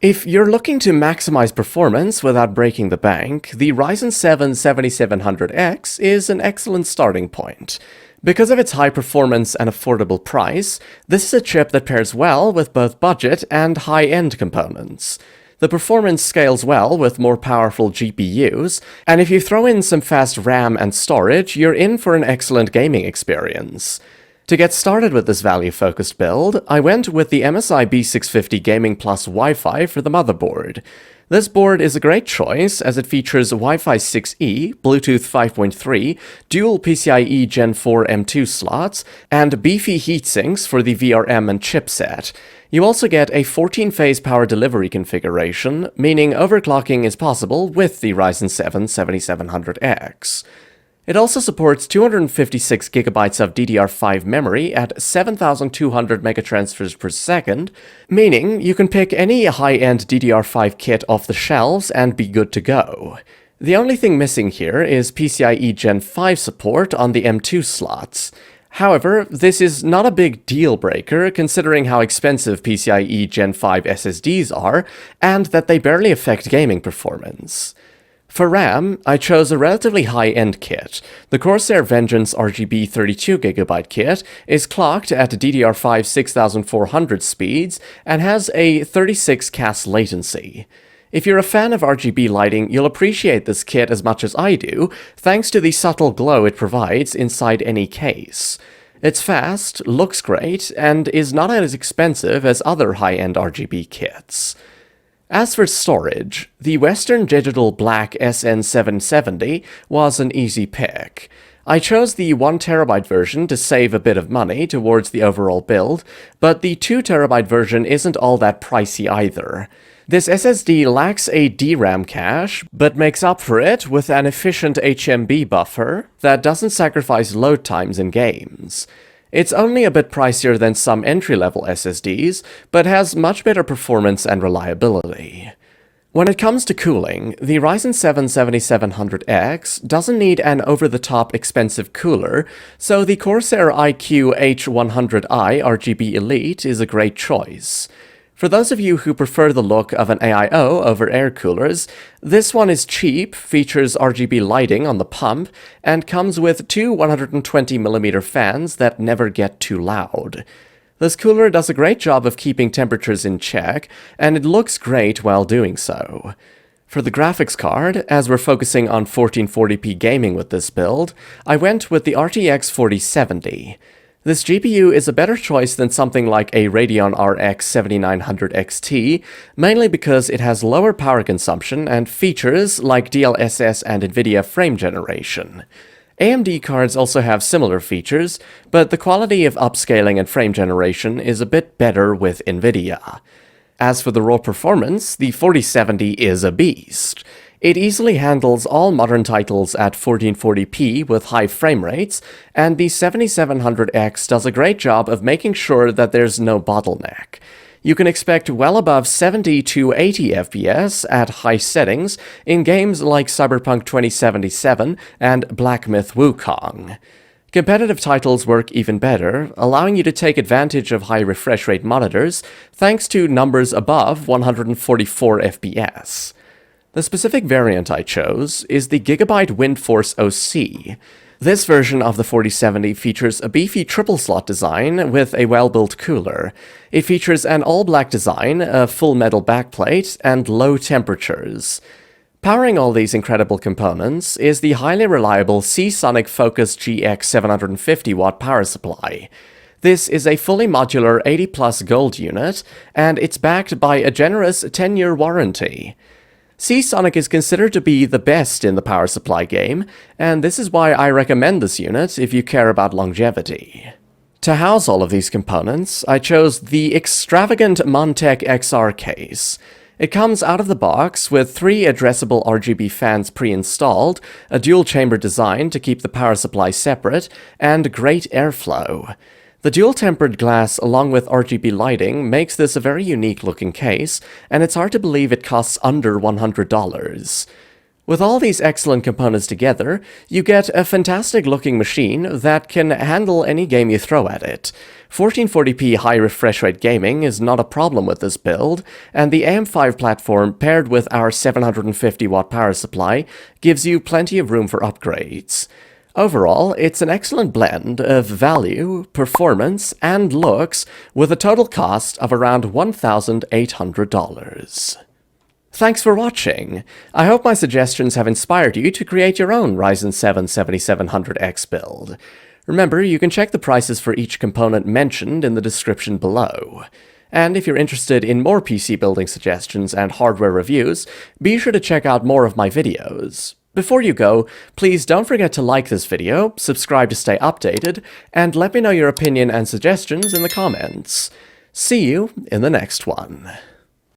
If you're looking to maximize performance without breaking the bank, the Ryzen 7 7700X is an excellent starting point. Because of its high performance and affordable price, this is a chip that pairs well with both budget and high-end components. The performance scales well with more powerful GPUs, and if you throw in some fast RAM and storage, you're in for an excellent gaming experience. To get started with this value-focused build, I went with the MSI B650 Gaming Plus Wi-Fi for the motherboard. This board is a great choice as it features Wi-Fi 6E, Bluetooth 5.3, dual PCIe Gen 4 M2 slots, and beefy heatsinks for the VRM and chipset. You also get a 14-phase power delivery configuration, meaning overclocking is possible with the Ryzen 7 7700X. It also supports 256 GB of DDR5 memory at 7,200 megatransfers per second, meaning you can pick any high-end DDR5 kit off the shelves and be good to go. The only thing missing here is PCIe Gen 5 support on the M2 slots. However, this is not a big deal breaker considering how expensive PCIe Gen 5 SSDs are, and that they barely affect gaming performance. For RAM, I chose a relatively high-end kit. The Corsair Vengeance RGB 32GB kit is clocked at DDR5 6400 speeds and has a 36 CAS latency. If you're a fan of RGB lighting, you'll appreciate this kit as much as I do, thanks to the subtle glow it provides inside any case. It's fast, looks great, and is not as expensive as other high-end RGB kits. As for storage, the Western Digital Black SN770 was an easy pick. I chose the 1TB version to save a bit of money towards the overall build, but the 2TB version isn't all that pricey either. This SSD lacks a DRAM cache, but makes up for it with an efficient HMB buffer that doesn't sacrifice load times in games. It's only a bit pricier than some entry-level SSDs, but has much better performance and reliability. When it comes to cooling, the Ryzen 7 7700X doesn't need an over-the-top expensive cooler, so the Corsair iCUE H100i RGB Elite is a great choice. For those of you who prefer the look of an AIO over air coolers, this one is cheap, features RGB lighting on the pump, and comes with two 120mm fans that never get too loud. This cooler does a great job of keeping temperatures in check, and it looks great while doing so. For the graphics card, as we're focusing on 1440p gaming with this build, I went with the RTX 4070. This GPU is a better choice than something like a Radeon RX 7900 XT, mainly because it has lower power consumption and features like DLSS and NVIDIA frame generation. AMD cards also have similar features, but the quality of upscaling and frame generation is a bit better with NVIDIA. As for the raw performance, the 4070 is a beast. It easily handles all modern titles at 1440p with high frame rates, and the 7700X does a great job of making sure that there's no bottleneck. You can expect well above 70 to 80 FPS at high settings in games like Cyberpunk 2077 and Black Myth Wukong. Competitive titles work even better, allowing you to take advantage of high refresh rate monitors thanks to numbers above 144 FPS. The specific variant I chose is the Gigabyte WINDFORCE OC. This version of the 4070 features a beefy triple-slot design with a well-built cooler. It features an all-black design, a full metal backplate, and low temperatures. Powering all these incredible components is the highly reliable Seasonic Focus GX 750W power supply. This is a fully modular 80+ gold unit, and it's backed by a generous 10-year warranty. Seasonic is considered to be the best in the power supply game, and this is why I recommend this unit if you care about longevity. To house all of these components, I chose the extravagant Montech XR case. It comes out of the box with 3 addressable RGB fans pre-installed, a dual-chamber design to keep the power supply separate, and great airflow. The dual-tempered glass along with RGB lighting makes this a very unique-looking case, and it's hard to believe it costs under $100. With all these excellent components together, you get a fantastic looking machine that can handle any game you throw at it. 1440p high refresh rate gaming is not a problem with this build, and the AM5 platform paired with our 750 watt power supply gives you plenty of room for upgrades. Overall, it's an excellent blend of value, performance, and looks with a total cost of around $1,800. Thanks for watching. I hope my suggestions have inspired you to create your own Ryzen 7 7700X build. Remember, you can check the prices for each component mentioned in the description below. And if you're interested in more PC building suggestions and hardware reviews, be sure to check out more of my videos. Before you go, please don't forget to like this video, subscribe to stay updated, and let me know your opinion and suggestions in the comments. See you in the next one.